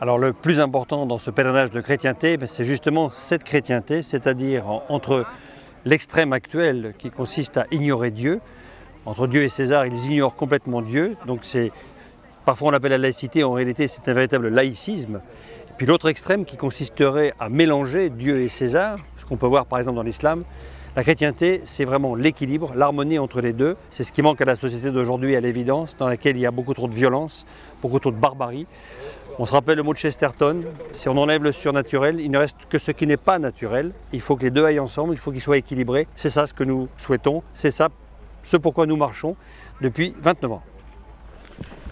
Alors le plus important dans ce pèlerinage de chrétienté, c'est justement cette chrétienté, c'est-à-dire entre l'extrême actuel qui consiste à ignorer Dieu. Entre Dieu et César, ils ignorent complètement Dieu, donc parfois on l'appelle la laïcité, en réalité c'est un véritable laïcisme. Et puis l'autre extrême qui consisterait à mélanger Dieu et César, ce qu'on peut voir par exemple dans l'islam. La chrétienté, c'est vraiment l'équilibre, l'harmonie entre les deux. C'est ce qui manque à la société d'aujourd'hui, à l'évidence, dans laquelle il y a beaucoup trop de violence, beaucoup trop de barbarie. On se rappelle le mot de Chesterton, si on enlève le surnaturel, il ne reste que ce qui n'est pas naturel. Il faut que les deux aillent ensemble, il faut qu'ils soient équilibrés. C'est ça ce que nous souhaitons, c'est ça ce pourquoi nous marchons depuis 29 ans.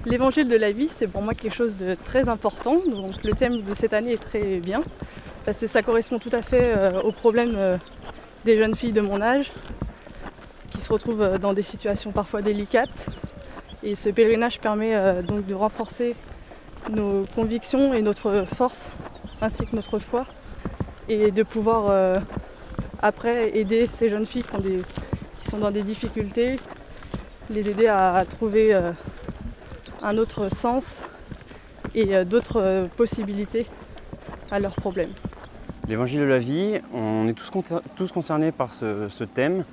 L'évangile de la vie, c'est pour moi quelque chose de très important. Donc le thème de cette année est très bien, parce que ça correspond tout à fait aux problèmes des jeunes filles de mon âge, qui se retrouvent dans des situations parfois délicates. Et ce pèlerinage permet donc de renforcer nos convictions et notre force, ainsi que notre foi, et de pouvoir après aider ces jeunes filles qui sont dans des difficultés, les aider à trouver un autre sens et d'autres possibilités à leurs problèmes. L'évangile de la vie, on est tous concernés par ce thème.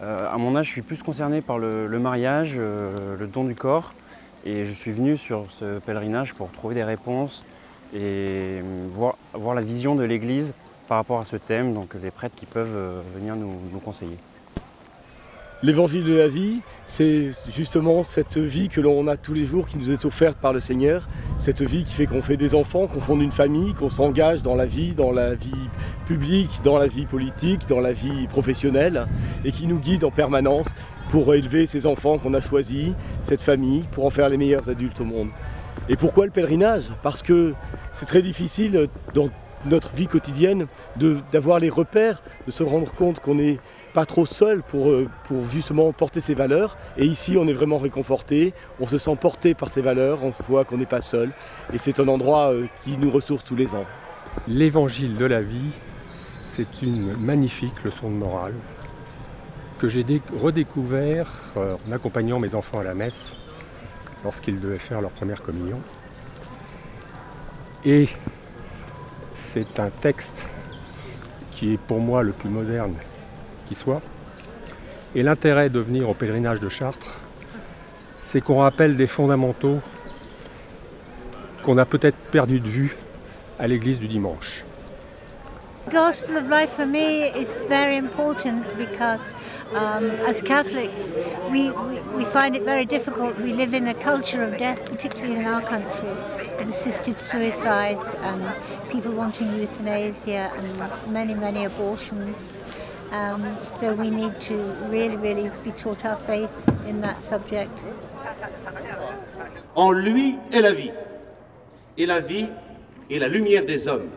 À mon âge, je suis plus concerné par le mariage, le don du corps. Et je suis venu sur ce pèlerinage pour trouver des réponses et voir la vision de l'Église par rapport à ce thème, donc des prêtres qui peuvent venir nous conseiller. L'évangile de la vie, c'est justement cette vie que l'on a tous les jours qui nous est offerte par le Seigneur, cette vie qui fait qu'on fait des enfants, qu'on fonde une famille, qu'on s'engage dans la vie publique, dans la vie politique, dans la vie professionnelle, et qui nous guide en permanence pour élever ces enfants qu'on a choisis, cette famille, pour en faire les meilleurs adultes au monde. Et pourquoi le pèlerinage? Parce que c'est très difficile dans notre vie quotidienne d'avoir les repères, de se rendre compte qu'on n'est pas trop seul pour justement porter ces valeurs. Et ici, on est vraiment réconforté, on se sent porté par ces valeurs, on voit qu'on n'est pas seul. Et c'est un endroit qui nous ressource tous les ans. L'évangile de la vie, c'est une magnifique leçon de morale que j'ai redécouvert en accompagnant mes enfants à la messe lorsqu'ils devaient faire leur première communion. Et c'est un texte qui est pour moi le plus moderne qui soit. Et l'intérêt de venir au pèlerinage de Chartres, c'est qu'on rappelle des fondamentaux qu'on a peut-être perdu de vue à l'église du dimanche. The Gospel of Life for me is very important because as Catholics we find it very difficult. We live in a culture of death, particularly in our country, with assisted suicides and people wanting euthanasia and many abortions. So we need to really be taught our faith in that subject. En lui est la vie est la lumière des hommes.